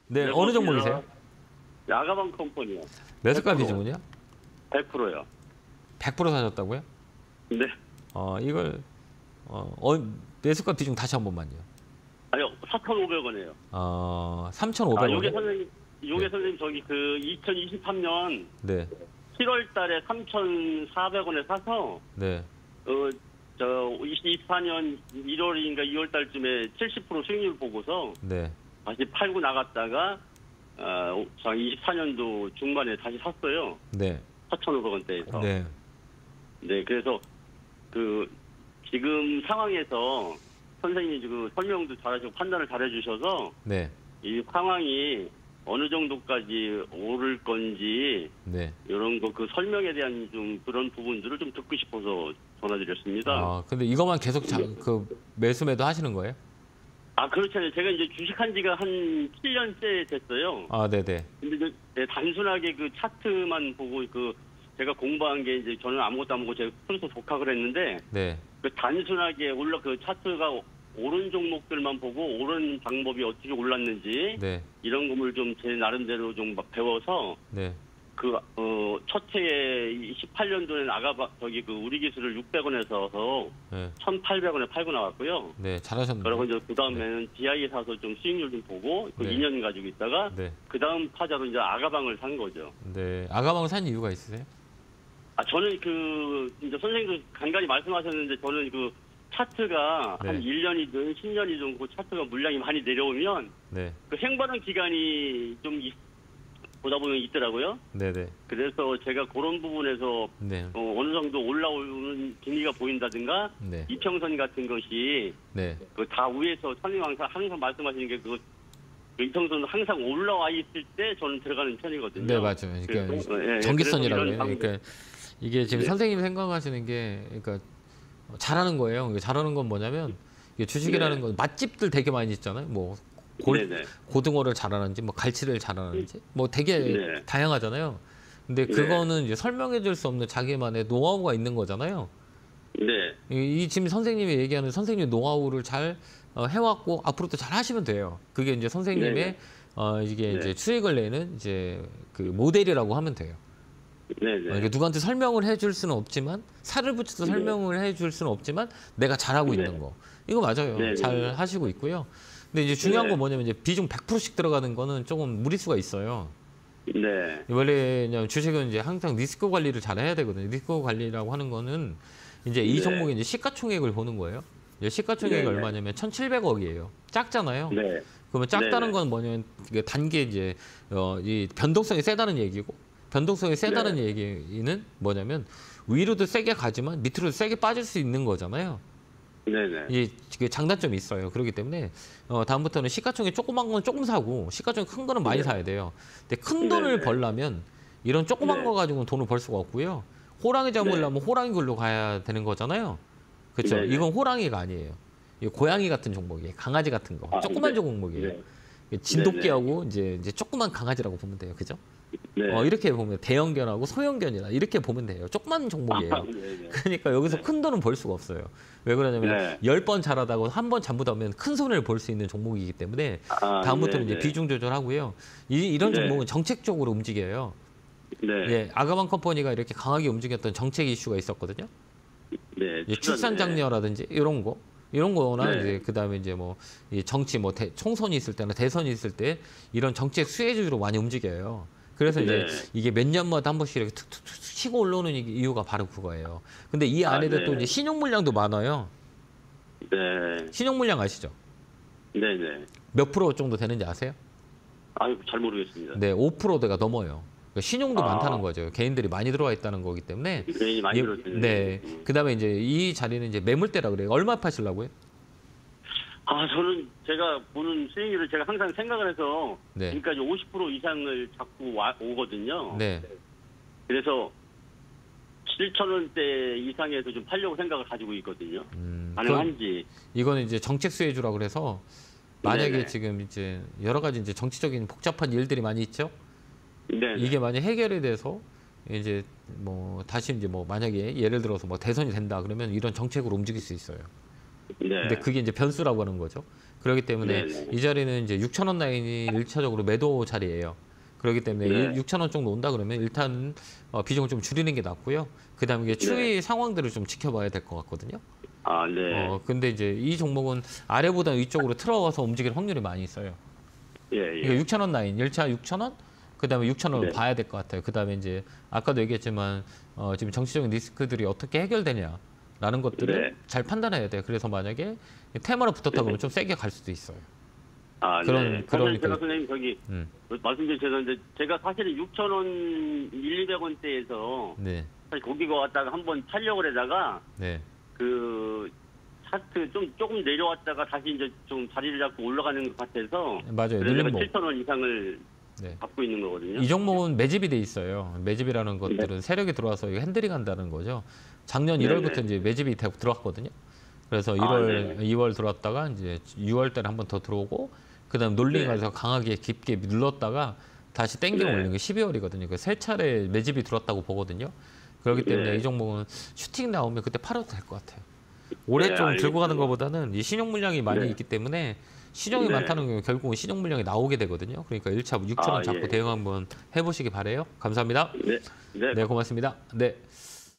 네, 네, 어느 고맙습니다. 종목이세요? 야가방 컴퍼니요. 매수가 100%. 비중은요? 100%요. 100% 사셨다고요? 네. 이걸 매수가 비중 다시 한 번만요. 아니요, 4,500원이에요. 3,500원. 요게 선생님, 네. 선생님 저기 그 2023년 네. 7월 달에 3,400원에 사서 네. 저 2024년 1월인가 2월 달쯤에 70% 수익률 보고서 네. 다시 팔고 나갔다가 24년도 중반에 다시 샀어요. 네. 4,500원대에서. 네. 네, 그래서 그 지금 상황에서 선생님이 지금 설명도 잘하시고 판단을 잘해주셔서 네. 이 상황이 어느 정도까지 오를 건지 네. 이런 거 그 설명에 대한 좀 그런 부분들을 좀 듣고 싶어서 전화드렸습니다. 근데 이것만 계속 그 매수 매도 하시는 거예요? 그렇잖아요. 제가 이제 주식한 지가 한 7년째 됐어요. 네네. 근데 단순하게 그 차트만 보고 제가 공부한 게 이제 저는 아무것도 안 보고 제가 순수 독학을 했는데 네. 그 단순하게 그 차트가 오른 종목들만 보고 오른 방법이 어떻게 올랐는지 네. 이런 거를 좀 제 나름대로 좀 배워서 네. 첫 해에 18년도에 우리 기술을 600원에서 네. 1,800원에 팔고 나왔고요. 네. 잘하셨는데. 그리고 이제 그 다음에는 DI에 사서 좀 수익률 좀 보고 네. 2년 가지고 있다가 네. 그 다음 타자로 이제 아가방을 산 거죠. 네. 아가방을 산 이유가 있으세요? 저는 이제 선생님도 간간히 말씀하셨는데 저는 차트가 네. 한 1년이든 10년이든 그 차트가 물량이 많이 내려오면 네. 그 행보하는 기간이 좀 보다 보면 있더라고요. 네네. 그래서 제가 그런 부분에서 네. 어느 정도 올라오는 기미가 보인다든가 네. 이평선 같은 것이 네. 다 위에서 선생님 항상 말씀하시는 게 이평선 항상 올라와 있을 때 저는 들어가는 편이거든요. 네, 맞아요. 그러니까 전기선이라고 해요. 그러니까 이게 지금 선생님이 생각하시는 게 그러니까 잘하는 거예요. 잘하는 건 뭐냐면 이게 주식이라는 건 맛집들 되게 많이 있잖아요. 뭐 고등어를 잘하는지 뭐 갈치를 잘하는지 뭐 되게 다양하잖아요. 근데 그거는 이제 설명해 줄 수 없는 자기만의 노하우가 있는 거잖아요. 네. 이 지금 선생님이 얘기하는 선생님 노하우를 잘 해왔고 앞으로도 잘 하시면 돼요. 그게 이제 선생님의 이게 이제 수익을 내는 이제 그 모델이라고 하면 돼요. 그러니까 누구한테 설명을 해줄 수는 없지만 살을 붙여서 설명을 해줄 수는 없지만 내가 잘하고 있는 거 이거 맞아요. 잘 하시고 있고요. 근데 이제 중요한 건 뭐냐면 이제 비중 100%씩 들어가는 거는 조금 무리수가 있어요. 네. 원래 주식은 이제 항상 리스크 관리를 잘 해야 되거든요. 리스크 관리라고 하는 거는 이제 이 종목의 이제 시가총액을 보는 거예요. 이제 시가총액이 얼마냐면 1,700억이에요. 작잖아요. 그러면 작다는 건 뭐냐면 단계 이제 이 변동성이 세다는 얘기고 변동성이 세다는 얘기는 뭐냐면 위로도 세게 가지만 밑으로도 세게 빠질 수 있는 거잖아요. 이 장단점이 있어요. 그렇기 때문에 다음부터는 시가총액 조그만 건 조금 사고 시가총액 큰 거는 많이 사야 돼요. 근데 큰 돈을 벌려면 이런 조그만 거 가지고는 돈을 벌 수가 없고요. 호랑이 잡으려면 호랑이 굴로 가야 되는 거잖아요. 그렇죠? 이건 호랑이가 아니에요. 이거 고양이 같은 종목이에요. 강아지 같은 거. 조그만 종목이에요. 진돗개하고 이제 조그만 강아지라고 보면 돼요. 그죠? 이렇게 보면 대형견하고 소형견이라 이렇게 보면 돼요. 조그만 종목이에요. 그러니까 여기서 큰 돈은 벌 수가 없어요. 왜 그러냐면 10번 잘하다고 한 번 잘못하면 큰 손해를 볼 수 있는 종목이기 때문에 다음부터는 이제 비중 조절하고요. 이런 종목은 정책적으로 움직여요. 아가방 컴퍼니가 이렇게 강하게 움직였던 정책 이슈가 있었거든요. 출산 장려라든지 이런 거나 이제 그다음에 이제 뭐 이 정치 총선이 있을 때나 대선이 있을 때 이런 정책 수혜주로 많이 움직여요. 그래서 이제 이게 몇 년마다 한 번씩 이렇게 툭툭툭 치고 올라오는 이유가 바로 그거예요. 근데 이 안에도 또 이제 신용 물량도 많아요. 신용 물량 아시죠? 몇 프로 정도 되는지 아세요? 잘 모르겠습니다. 5%대가 넘어요. 그러니까 신용도 많다는 거죠. 개인들이 많이 들어와 있다는 거기 때문에. 개인이 많이 들어있어요. 그다음에 이제 이 자리는 이제 매물대라 그래요. 얼마 파시려고요? 저는 제가 보는 수익률을 제가 항상 생각을 해서 지금까지 50% 이상을 잡고 오거든요. 그래서 7,000원대 이상에서 좀 팔려고 생각을 가지고 있거든요. 가능한지. 이거는 이제 정책 수혜주라고 그래서 만약에 지금 이제 여러 가지 이제 정치적인 복잡한 일들이 많이 있죠. 이게 만약 해결이 돼서 이제 뭐 다시 이제 뭐 만약에 예를 들어서 뭐 대선이 된다 그러면 이런 정책으로 움직일 수 있어요. 네. 근데 그게 이제 변수라고 하는 거죠. 그렇기 때문에 네네. 이 자리는 이제 6,000원 라인이 1차적으로 매도 자리예요. 그렇기 때문에 네. 6,000원 정도 온다 그러면 일단 비중을 좀 줄이는 게 낫고요. 그다음에 이게 추이 상황들을 좀 지켜봐야 될 것 같거든요. 아, 네. 근데 이제 이 종목은 아래보다 위쪽으로 틀어서 움직일 확률이 많이 있어요. 예, 그러니까 예. 6,000원 라인, 1차 6,000원, 그다음에 6,000원을 네. 봐야 될 것 같아요. 그다음에 이제 아까도 얘기했지만 지금 정치적인 리스크들이 어떻게 해결되냐라는 것들을 네. 잘 판단해야 돼요. 그래서 만약에 테마로 붙었다 그러면 좀 세게 갈 수도 있어요. 아, 그런- 네. 그러니까- 사실 제가 선생님 저기 음. 말씀드린 죄송한데 제가 사실은 6,000원, 1,200원대에서 네, 사실 거기가 왔다가 한번 팔려고 하다가 네, 그 차트 조금 내려왔다가 다시 이제 좀 자리를 잡고 올라가는 것 같아서 맞아요. 그래서 제가 눌림목. 7,000원 이상을 네. 갖고 있는 거거든요. 이 종목은 매집이 돼 있어요. 매집이라는 것들은 세력이 들어와서 이거 핸들링 한다는 거죠. 작년 네네. 1월부터 이제 매집이 들어왔거든요. 그래서 1월, 2월 들어왔다가 이제 6월 달에 한 번 더 들어오고 그다음 놀링해서 강하게 깊게 눌렀다가 다시 땡겨 네. 올린 게 12월이거든요. 그 세 차례 매집이 들어왔다고 보거든요. 그렇기 때문에 네. 이 종목은 슈팅 나오면 그때 팔아도 될 것 같아요. 올해 네, 좀 들고 가는 알겠습니다. 것보다는 이 신용 물량이 많이 네. 있기 때문에 신용이 네. 많다는 게 결국은 신용 물량이 나오게 되거든요. 그러니까 1차 6,000원 아, 잡고 예. 대응 한번 해보시기 바래요. 감사합니다. 네. 네. 네, 고맙습니다. 네.